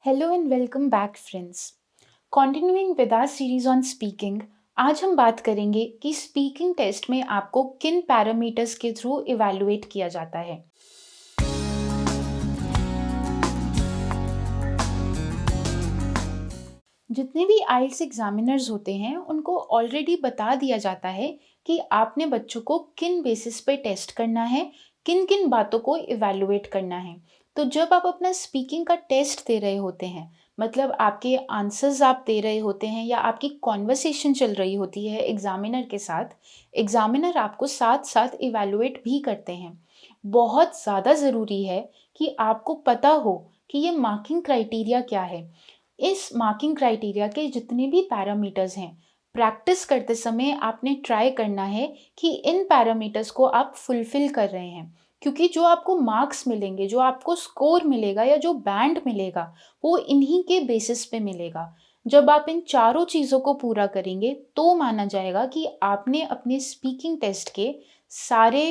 Hello and welcome back friends. Continuing with our series on speaking, आज हम बात करेंगे कि स्पीकिंग टेस्ट में आपको किन पैरामीटर्स के थ्रू इवैल्यूएट किया जाता है। जितने भी आइल्स एग्जामिनर्स होते हैं उनको ऑलरेडी बता दिया जाता है कि आपने बच्चों को किन बेसिस पे टेस्ट करना है, किन किन बातों को इवैल्यूएट करना है। तो जब आप अपना स्पीकिंग का टेस्ट दे रहे होते हैं, मतलब आपके आंसर्स आप दे रहे होते हैं या आपकी कॉन्वर्सेशन चल रही होती है एग्जामिनर के साथ, एग्जामिनर आपको साथ साथ इवैल्यूएट भी करते हैं। बहुत ज़्यादा ज़रूरी है कि आपको पता हो कि ये मार्किंग क्राइटेरिया क्या है। इस मार्किंग क्राइटेरिया के जितने भी पैरामीटर्स हैं, प्रैक्टिस करते समय आपने ट्राई करना है कि इन पैरामीटर्स को आप फुलफिल कर रहे हैं, क्योंकि जो आपको मार्क्स मिलेंगे, जो आपको स्कोर मिलेगा या जो बैंड मिलेगा, वो इन्हीं के बेसिस पे मिलेगा। जब आप इन चारों चीज़ों को पूरा करेंगे तो माना जाएगा कि आपने अपने स्पीकिंग टेस्ट के सारे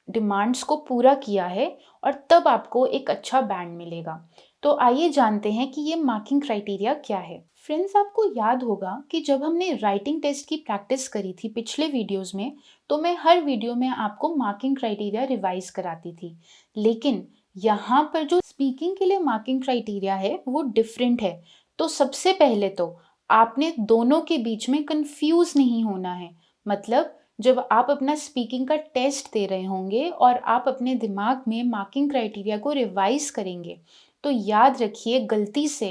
डिमांड्स को पूरा किया है और तब आपको एक अच्छा बैंड मिलेगा। तो आइए जानते हैं कि ये मार्किंग क्राइटेरिया क्या है। फ्रेंड्स, आपको याद होगा कि जब हमने राइटिंग टेस्ट की प्रैक्टिस करी थी पिछले वीडियोस में, तो मैं हर वीडियो में आपको मार्किंग क्राइटेरिया रिवाइज कराती थी। लेकिन यहाँ पर जो स्पीकिंग के लिए मार्किंग क्राइटेरिया है वो डिफरेंट है। तो सबसे पहले तो आपने दोनों के बीच में कंफ्यूज नहीं होना है। मतलब जब आप अपना स्पीकिंग का टेस्ट दे रहे होंगे और आप अपने दिमाग में मार्किंग क्राइटेरिया को रिवाइज करेंगे, तो याद रखिए गलती से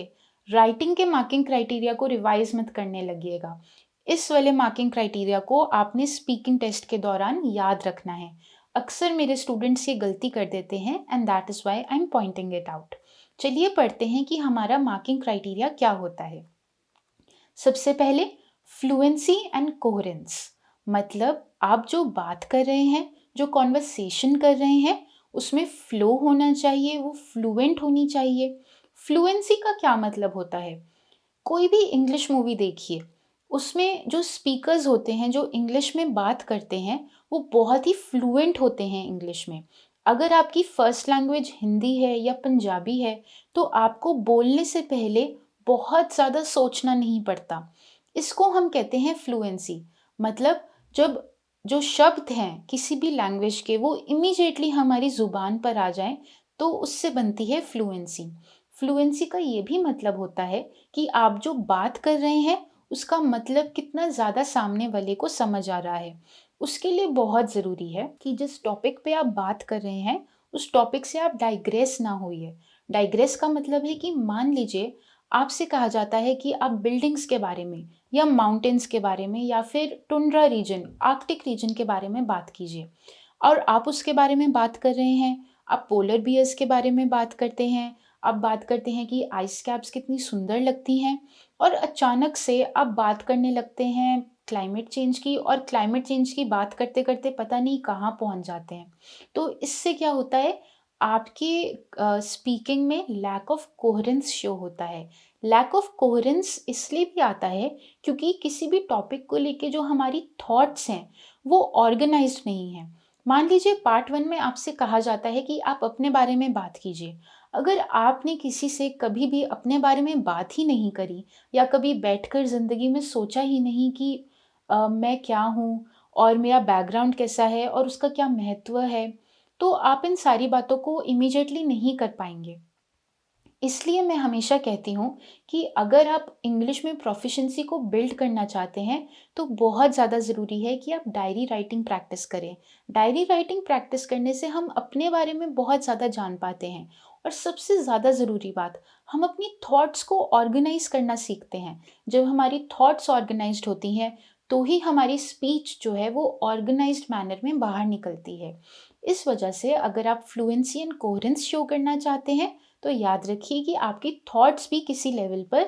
राइटिंग के मार्किंग क्राइटेरिया को रिवाइज मत करने लगिएगा। इस वाले मार्किंग क्राइटेरिया को आपने स्पीकिंग टेस्ट के दौरान याद रखना है। अक्सर मेरे स्टूडेंट्स ये गलती कर देते हैं and that is why I am pointing it out. चलिए पढ़ते हैं कि हमारा मार्किंग क्राइटेरिया क्या होता है। सबसे पहले फ्लुएंसी एंड कोहेरेंस, मतलब आप जो बात कर रहे हैं, जो कॉन्वर्सेशन कर रहे हैं, उसमें फ्लो होना चाहिए, वो फ्लुएंट होनी चाहिए। फ्लुएंसी का क्या मतलब होता है? कोई भी इंग्लिश मूवी देखिए, उसमें जो स्पीकर्स होते हैं, जो इंग्लिश में बात करते हैं, वो बहुत ही फ्लुएंट होते हैं इंग्लिश में। अगर आपकी फर्स्ट लैंग्वेज हिंदी है या पंजाबी है, तो आपको बोलने से पहले बहुत ज़्यादा सोचना नहीं पड़ता। इसको हम कहते हैं फ्लुएंसी। मतलब जब जो शब्द हैं किसी भी लैंग्वेज के, वो इमीडिएटली हमारी ज़ुबान पर आ जाएं, तो उससे बनती है फ्लुएंसी। फ्लुएंसी का ये भी मतलब होता है कि आप जो बात कर रहे हैं उसका मतलब कितना ज़्यादा सामने वाले को समझ आ रहा है। उसके लिए बहुत ज़रूरी है कि जिस टॉपिक पे आप बात कर रहे हैं उस टॉपिक से आप डाइग्रेस ना होइए। डाइग्रेस का मतलब है कि मान लीजिए आपसे कहा जाता है कि आप बिल्डिंग्स के बारे में या माउंटेन्स के बारे में या फिर टुंड्रा रीजन, आर्कटिक रीजन के बारे में बात कीजिए, और आप उसके बारे में बात कर रहे हैं। आप पोलर बियर्स के बारे में बात करते हैं, आप बात करते हैं कि आइस कैप्स कितनी सुंदर लगती हैं, और अचानक से आप बात करने लगते हैं क्लाइमेट चेंज की, और क्लाइमेट चेंज की बात करते करते पता नहीं कहाँ पहुँच जाते हैं। तो इससे क्या होता है, आपके स्पीकिंग में लैक ऑफ कोहेरेंस शो होता है। लैक ऑफ कोहेरेंस इसलिए भी आता है क्योंकि किसी भी टॉपिक को लेके जो हमारी थॉट्स हैं वो ऑर्गेनाइज्ड नहीं है। मान लीजिए पार्ट 1 में आपसे कहा जाता है कि आप अपने बारे में बात कीजिए। अगर आपने किसी से कभी भी अपने बारे में बात ही नहीं करी या कभी बैठकर ज़िंदगी में सोचा ही नहीं कि मैं क्या हूँ और मेरा बैकग्राउंड कैसा है और उसका क्या महत्व है, तो आप इन सारी बातों को इमीडिएटली नहीं कर पाएंगे। इसलिए मैं हमेशा कहती हूँ कि अगर आप इंग्लिश में प्रोफिशिएंसी को बिल्ड करना चाहते हैं, तो बहुत ज़्यादा ज़रूरी है कि आप डायरी राइटिंग प्रैक्टिस करें। डायरी राइटिंग प्रैक्टिस करने से हम अपने बारे में बहुत ज़्यादा जान पाते हैं, और सबसे ज़्यादा ज़रूरी बात, हम अपनी थॉट्स को ऑर्गेनाइज करना सीखते हैं। जब हमारी थॉट्स ऑर्गेनाइज्ड होती हैं, तो ही हमारी स्पीच जो है वो ऑर्गेनाइज्ड मैनर में बाहर निकलती है। इस वजह से अगर आप फ्लुएंसी एंड कोहेरेंस शो करना चाहते हैं, तो याद रखिए कि आपकी थॉट्स भी किसी लेवल पर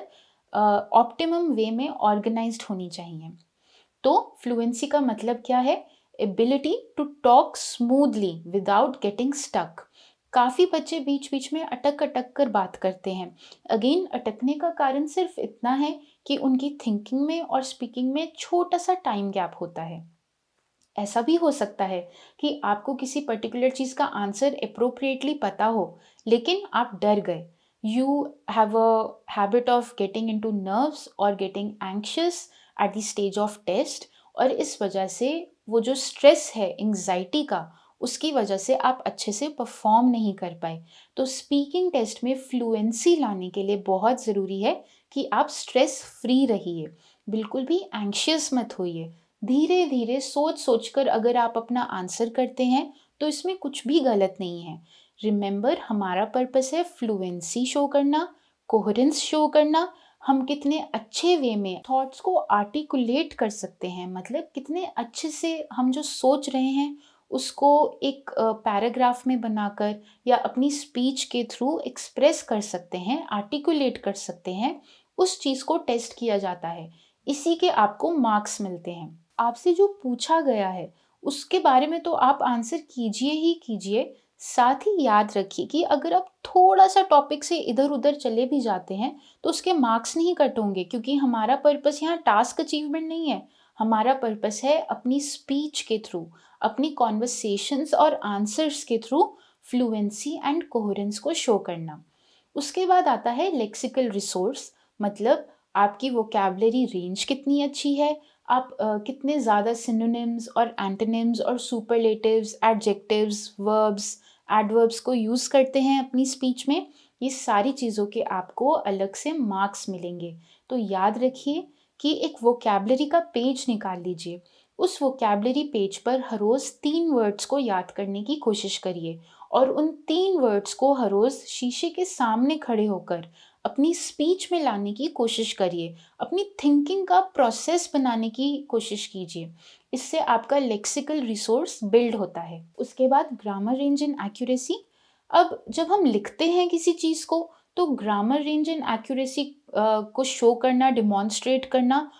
ऑप्टिमम वे में ऑर्गेनाइज्ड होनी चाहिए। तो फ्लुएंसी का मतलब क्या है? Ability to talk smoothly without getting stuck. काफ़ी बच्चे बीच बीच में अटक अटक कर बात करते हैं। अगेन, अटकने का कारण सिर्फ इतना है कि उनकी थिंकिंग में और स्पीकिंग में छोटा सा टाइम गैप होता है। ऐसा भी हो सकता है कि आपको किसी पर्टिकुलर चीज़ का आंसर अप्रोप्रिएटली पता हो, लेकिन आप डर गए। you have a habit of getting into nerves or getting anxious at the stage of test, और इस वजह से वो जो स्ट्रेस है एंजाइटी का, उसकी वजह से आप अच्छे से परफॉर्म नहीं कर पाए। तो स्पीकिंग टेस्ट में फ्लुएंसी लाने के लिए बहुत ज़रूरी है कि आप स्ट्रेस फ्री रहिए, बिल्कुल भी एंशियस मत होइए। धीरे धीरे सोच सोच कर अगर आप अपना आंसर करते हैं तो इसमें कुछ भी गलत नहीं है। रिमेंबर, हमारा पर्पस है फ्लुएंसी शो करना, कोहेरेंस शो करना, हम कितने अच्छे वे में थॉट्स को आर्टिकुलेट कर सकते हैं, मतलब कितने अच्छे से हम जो सोच रहे हैं उसको एक पैराग्राफ में बनाकर या अपनी स्पीच के थ्रू एक्सप्रेस कर सकते हैं, आर्टिकुलेट कर सकते हैं, उस चीज़ को टेस्ट किया जाता है। इसी के आपको मार्क्स मिलते हैं। आपसे जो पूछा गया है उसके बारे में तो आप आंसर कीजिए ही कीजिए, साथ ही याद रखिए कि अगर आप थोड़ा सा टॉपिक से इधर उधर चले भी जाते हैं तो उसके मार्क्स नहीं कट होंगे, क्योंकि हमारा पर्पस यहाँ टास्क अचीवमेंट नहीं है। हमारा पर्पस है अपनी स्पीच के थ्रू, अपनी कॉन्वर्सेशंस और आंसर्स के थ्रू फ्लुएंसी एंड कोहेरेंस को शो करना। उसके बाद आता है लेक्सिकल रिसोर्स, मतलब आपकी वोकैबुलरी रेंज कितनी अच्छी है, आप कितने ज़्यादा सिनोनिम्स और एंटोनिम्स और सुपरलेटिव्स, एडजेक्टिव्स, वर्ब्स, एडवर्ब्स को यूज़ करते हैं अपनी स्पीच में। ये सारी चीज़ों के आपको अलग से मार्क्स मिलेंगे। तो याद रखिए कि एक वोकैबुलरी का पेज निकाल लीजिए। उस वोकैबुलरी पेज पर हर रोज़ 3 वर्ड्स को याद करने की कोशिश करिए और उन 3 वर्ड्स को हर रोज़ शीशे के सामने खड़े होकर अपनी स्पीच में लाने की कोशिश करिए। अपनी थिंकिंग का प्रोसेस बनाने की कोशिश कीजिए। इससे आपका लेक्सिकल रिसोर्स बिल्ड होता है। उसके बाद ग्रामर रेंज एंड एक्यूरेसी। अब जब हम लिखते हैं किसी चीज़ को तो ग्रामर रेंज एंड एक्यूरेसी को शो करना, डिमॉन्स्ट्रेट करना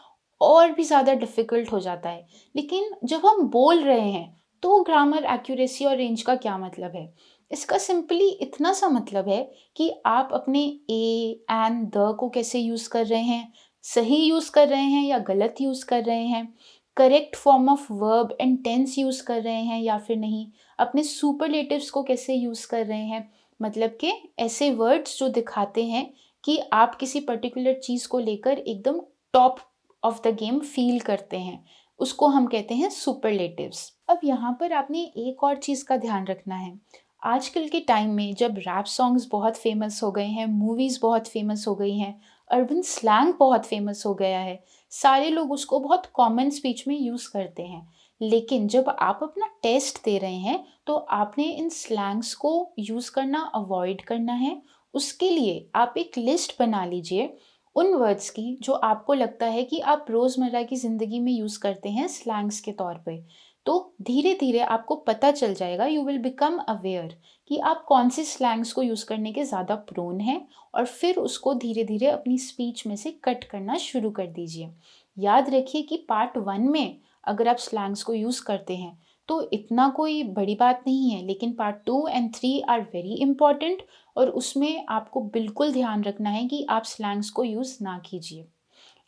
और भी ज़्यादा डिफ़िकल्ट हो जाता है। लेकिन जब हम बोल रहे हैं तो ग्रामर, एक्यूरेसी और रेंज का क्या मतलब है? इसका सिंपली इतना सा मतलब है कि आप अपने ए, एंड, द को कैसे यूज़ कर रहे हैं, सही यूज़ कर रहे हैं या गलत यूज़ कर रहे हैं, correct form of verb and tense use कर रहे हैं या फिर नहीं, अपने सुपरलेटिव्स को कैसे यूज़ कर रहे हैं, मतलब कि ऐसे वर्ड्स जो दिखाते हैं कि आप किसी पर्टिकुलर चीज़ को लेकर एकदम top of the game feel करते हैं, उसको हम कहते हैं सुपरलेटिव्स। अब यहाँ पर आपने एक और चीज़ का ध्यान रखना है। आजकल के टाइम में जब रैप सॉन्ग्स बहुत फेमस हो गए हैं, मूवीज़ बहुत फेमस हो गई हैं, अर्बन स्लैंग बहुत फेमस हो गया है, सारे लोग उसको बहुत कॉमन स्पीच में यूज़ करते हैं। लेकिन जब आप अपना टेस्ट दे रहे हैं तो आपने इन स्लैंग्स को यूज़ करना अवॉइड करना है। उसके लिए आप एक लिस्ट बना लीजिए उन वर्ड्स की जो आपको लगता है कि आप रोज़मर्रा की ज़िंदगी में यूज़ करते हैं स्लैंग्स के तौर पे। तो धीरे धीरे आपको पता चल जाएगा, यू विल बिकम अवेयर कि आप कौन से स्लैंग्स को यूज़ करने के ज़्यादा प्रोन हैं, और फिर उसको धीरे धीरे अपनी स्पीच में से कट करना शुरू कर दीजिए। याद रखिए कि पार्ट 1 में अगर आप स्लैंग्स को यूज़ करते हैं तो इतना कोई बड़ी बात नहीं है, लेकिन part 2 and 3 are very important, और उसमें आपको बिल्कुल ध्यान रखना है कि आप स्लैंग्स को यूज़ ना कीजिए।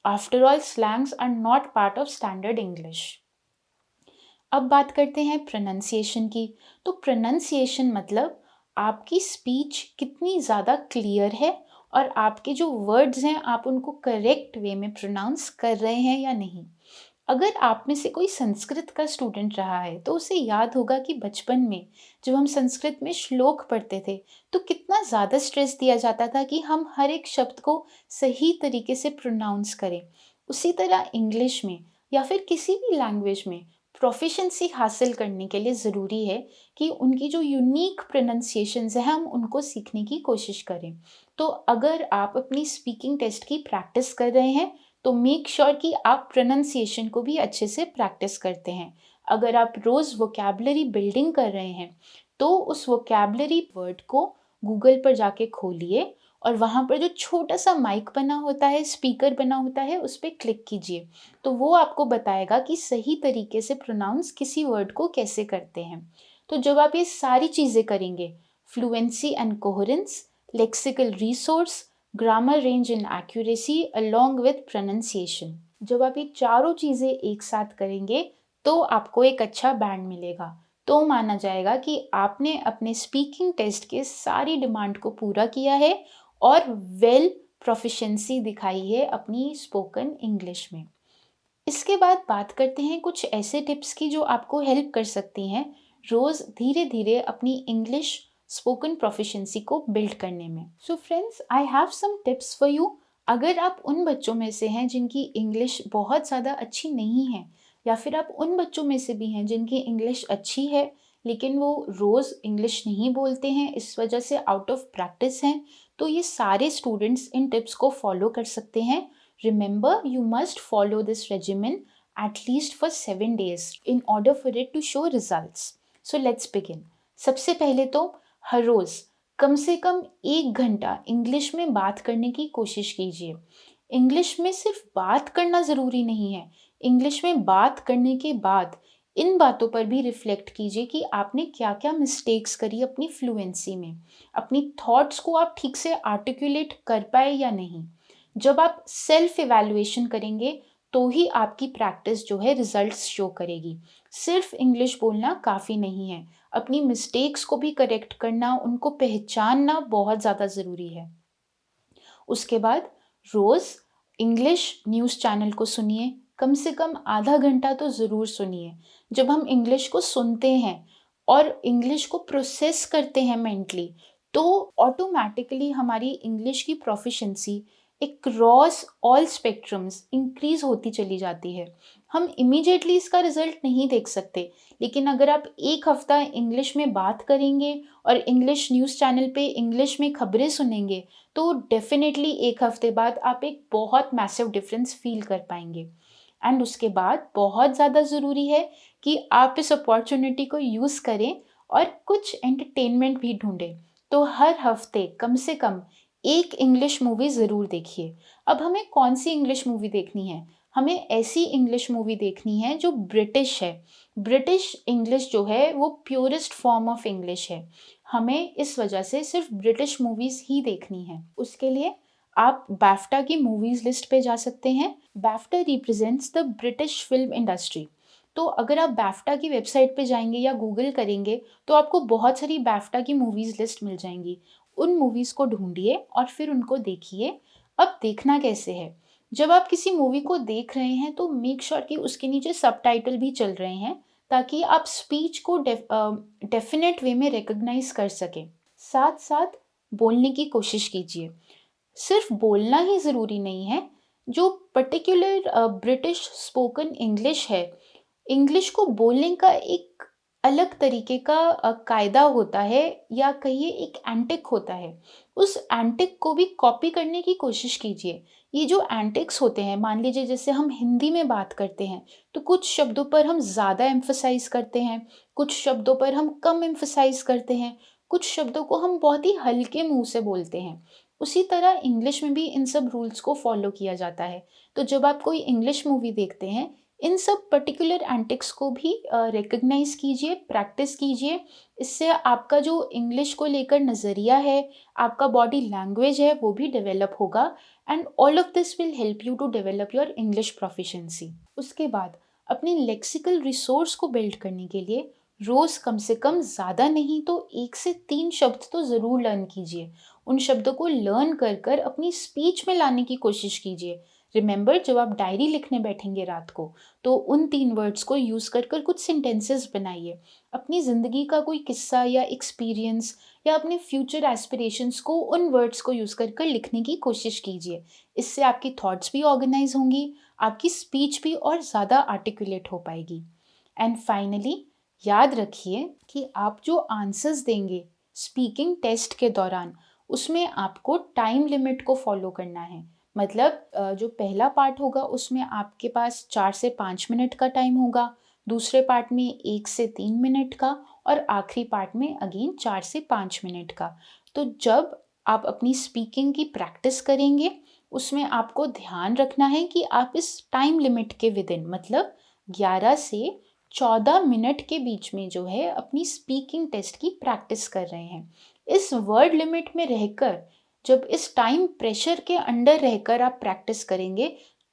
After all, slangs are not part of standard English. अब बात करते हैं प्रोनंसिएशन की। तो प्रोनंसिएशन मतलब आपकी स्पीच कितनी ज़्यादा क्लियर है और आपके जो वर्ड्स हैं आप उनको करेक्ट वे में प्रोनाउंस कर रहे हैं या नहीं। अगर आप में से कोई संस्कृत का स्टूडेंट रहा है तो उसे याद होगा कि बचपन में जब हम संस्कृत में श्लोक पढ़ते थे तो कितना ज़्यादा स्ट्रेस दिया जाता था कि हम हर एक शब्द को सही तरीके से प्रोनाउंस करें। उसी तरह इंग्लिश में या फिर किसी भी लैंग्वेज में प्रोफिशिएंसी हासिल करने के लिए ज़रूरी है कि उनकी जो यूनिक प्रोनंसिएशंस हैं हम उनको सीखने की कोशिश करें। तो अगर आप अपनी स्पीकिंग टेस्ट की प्रैक्टिस कर रहे हैं तो मेक श्योर कि आप प्रोनंसिएशन को भी अच्छे से प्रैक्टिस करते हैं। अगर आप रोज़ वोकैबुलरी बिल्डिंग कर रहे हैं तो उस वोकैबुलरी वर्ड को गूगल पर जाके खोलिए और वहाँ पर जो छोटा सा माइक बना होता है, स्पीकर बना होता है, उस पर क्लिक कीजिए। तो वो आपको बताएगा कि सही तरीके से प्रोनाउंस किसी वर्ड को कैसे करते हैं। तो जब आप ये सारी चीज़ें करेंगे, fluency and coherence, lexical resource, grammar range and accuracy along with pronunciation, जब आप ये चारों चीज़ें एक साथ करेंगे तो आपको एक अच्छा बैंड मिलेगा। तो माना जाएगा कि आपने अपने स्पीकिंग टेस्ट के सारी डिमांड को पूरा किया है और वेल प्रोफिशिएंसी दिखाई है अपनी स्पोकन इंग्लिश में। इसके बाद बात करते हैं कुछ ऐसे टिप्स की जो आपको हेल्प कर सकती हैं रोज़ धीरे धीरे अपनी इंग्लिश स्पोकन प्रोफिशिएंसी को बिल्ड करने में। So friends, I have some tips for you. अगर आप उन बच्चों में से हैं जिनकी इंग्लिश बहुत ज़्यादा अच्छी नहीं है, या फिर आप उन बच्चों में से भी हैं जिनकी इंग्लिश अच्छी है लेकिन वो रोज़ इंग्लिश नहीं बोलते हैं, इस वजह से आउट ऑफ प्रैक्टिस हैं, तो ये सारे स्टूडेंट्स इन टिप्स को फॉलो कर सकते हैं। Remember, you must follow this regimen at least for 7 days in order for it to show results. So let's begin. सबसे पहले तो हर रोज़ कम से कम 1 घंटा इंग्लिश में बात करने की कोशिश कीजिए। इंग्लिश में सिर्फ बात करना ज़रूरी नहीं है, इंग्लिश में बात करने के बाद इन बातों पर भी रिफ्लेक्ट कीजिए कि आपने क्या क्या मिस्टेक्स करी अपनी फ्लुएंसी में, अपनी थॉट्स को आप ठीक से आर्टिकुलेट कर पाए या नहीं। जब आप सेल्फ इवैल्यूएशन करेंगे तो ही आपकी प्रैक्टिस जो है रिजल्ट्स शो करेगी। सिर्फ इंग्लिश बोलना काफ़ी नहीं है, अपनी मिस्टेक्स को भी करेक्ट करना, उनको पहचानना बहुत ज़्यादा ज़रूरी है। उसके बाद रोज़ इंग्लिश न्यूज़ चैनल को सुनिए, कम से कम आधा घंटा तो ज़रूर सुनिए। जब हम इंग्लिश को सुनते हैं और इंग्लिश को प्रोसेस करते हैं मेंटली, तो ऑटोमेटिकली हमारी इंग्लिश की proficiency cross all spectrums increase होती चली जाती है। हम इमीडिएटली इसका रिजल्ट नहीं देख सकते, लेकिन अगर आप 1 हफ्ता इंग्लिश में बात करेंगे और इंग्लिश न्यूज़ चैनल पे इंग्लिश में खबरें सुनेंगे, तो डेफिनेटली 1 हफ्ते बाद आप एक बहुत मैसिव डिफरेंस फील कर पाएंगे। एंड उसके बाद बहुत ज़्यादा ज़रूरी है कि आप इस अपॉर्चुनिटी को यूज़ करें और कुछ एंटरटेनमेंट भी ढूंढें। तो हर हफ्ते कम से कम एक इंग्लिश मूवी ज़रूर देखिए। अब हमें कौन सी इंग्लिश मूवी देखनी है? हमें ऐसी इंग्लिश मूवी देखनी है जो ब्रिटिश है। ब्रिटिश इंग्लिश जो है वो प्योरेस्ट फॉर्म ऑफ इंग्लिश है। हमें इस वजह से सिर्फ ब्रिटिश मूवीज़ ही देखनी है। उसके लिए आप बैफ्टा की मूवीज़ लिस्ट पे जा सकते हैं। BAFTA represents the British film industry. तो अगर आप बैफ्टा की वेबसाइट पे जाएंगे या गूगल करेंगे तो आपको बहुत सारी बैफ्टा की मूवीज़ लिस्ट मिल जाएंगी। उन मूवीज़ को ढूंढिए और फिर उनको देखिए। अब देखना कैसे है, जब आप किसी मूवी को देख रहे हैं तो मेक श्योर कि उसके नीचे सबटाइटल भी चल रहे हैं, ताकि आप स्पीच को डेफिनेट वे में रिकग्नाइज कर सकें। साथ साथ बोलने की कोशिश कीजिए। सिर्फ बोलना ही ज़रूरी नहीं है। जो पर्टिकुलर ब्रिटिश स्पोकन इंग्लिश है, इंग्लिश को बोलने का एक अलग तरीके का कायदा होता है, या कहिए एक एंटिक होता है। उस एंटिक को भी कॉपी करने की कोशिश कीजिए। ये जो एंटिक्स होते हैं, मान लीजिए जैसे हम हिंदी में बात करते हैं तो कुछ शब्दों पर हम ज़्यादा एम्फसाइज करते हैं, कुछ शब्दों पर हम कम एम्फसाइज करते हैं, कुछ शब्दों को हम बहुत ही हल्के मुंह से बोलते हैं। उसी तरह इंग्लिश में भी इन सब रूल्स को फॉलो किया जाता है। तो जब आप कोई इंग्लिश मूवी देखते हैं, इन सब पर्टिकुलर एंटिक्स को भी रिकग्नाइज कीजिए, प्रैक्टिस कीजिए। इससे आपका जो इंग्लिश को लेकर नज़रिया है, आपका बॉडी लैंग्वेज है, वो भी डेवलप होगा। And all of this will help you to develop your English proficiency. उसके बाद अपनी लेक्सिकल रिसोर्स को बिल्ड करने के लिए रोज़ कम से कम ज़्यादा नहीं तो 1 से 3 शब्द तो ज़रूर लर्न कीजिए। उन शब्दों को लर्न कर कर अपनी स्पीच में लाने की कोशिश कीजिए। रिमेंबर, जब आप डायरी लिखने बैठेंगे रात को, तो उन 3 वर्ड्स को यूज़ कर कर कुछ सेंटेंसेस बनाइए। अपनी ज़िंदगी का कोई किस्सा या एक्सपीरियंस या अपने फ्यूचर एस्पिरेशंस को उन वर्ड्स को यूज़ कर कर लिखने की कोशिश कीजिए। इससे आपकी थॉट्स भी ऑर्गेनाइज होंगी, आपकी स्पीच भी और ज़्यादा आर्टिकुलेट हो पाएगी। एंड फाइनली याद रखिए कि आप जो आंसर्स देंगे स्पीकिंग टेस्ट के दौरान, उसमें आपको टाइम लिमिट को फॉलो करना है। मतलब जो पहला पार्ट होगा उसमें आपके पास 4 से 5 मिनट का टाइम होगा, दूसरे पार्ट में 1 से 3 मिनट का, और आखिरी पार्ट में अगेन 4 से 5 मिनट का। तो जब आप अपनी स्पीकिंग की प्रैक्टिस करेंगे, उसमें आपको ध्यान रखना है कि आप इस टाइम लिमिट के विद इन, मतलब 11 से 14 मिनट के बीच में जो है अपनी स्पीकिंग टेस्ट की प्रैक्टिस कर रहे हैं। इस वर्ड लिमिट में रहकर, जब इस टाइम प्रेशर के अंडर रहकर आप प्रैक्टिस करेंगे,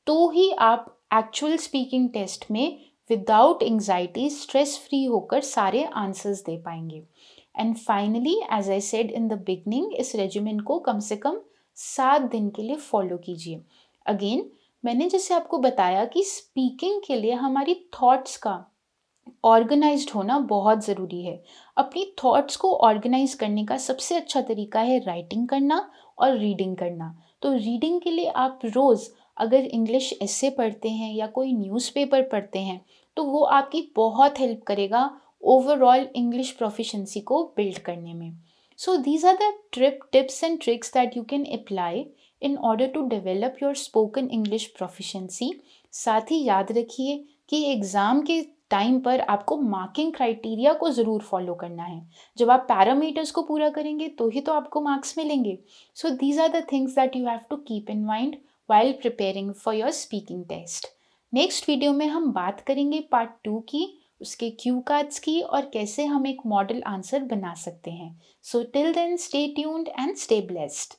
तो ही आप एक्चुअल स्पीकिंग टेस्ट में विदाउट एंजाइटी, स्ट्रेस फ्री होकर सारे आंसर्स दे पाएंगे। And finally, as I said in the beginning, इस रेजिमेंट को कम से कम 7 दिन के लिए फॉलो कीजिए। अगेन, मैंने जैसे आपको बताया कि स्पीकिंग के लिए हमारी थॉट्स का ऑर्गेनाइज्ड होना बहुत ज़रूरी है। अपनी थॉट्स को ऑर्गेनाइज करने का सबसे अच्छा तरीका है राइटिंग करना और रीडिंग करना। तो रीडिंग के लिए आप रोज़ अगर इंग्लिश एस्से पढ़ते हैं या कोई न्यूज़पेपर पढ़ते हैं, तो वो आपकी बहुत हेल्प करेगा ओवरऑल इंग्लिश प्रोफिशिएंसी को बिल्ड करने में। So these are the tips and tricks that you can apply in order to develop your spoken English proficiency. साथ ही याद रखिए कि एग्ज़ाम के टाइम पर आपको मार्किंग क्राइटेरिया को ज़रूर फॉलो करना है। जब आप पैरामीटर्स को पूरा करेंगे तो ही तो आपको मार्क्स मिलेंगे। So these are the things that you have to keep in mind while preparing for your speaking test. Next video में हम बात करेंगे पार्ट 2 की, उसके क्यू कार्ड्स की और कैसे हम एक मॉडल आंसर बना सकते हैं। So till then stay tuned and stay blessed.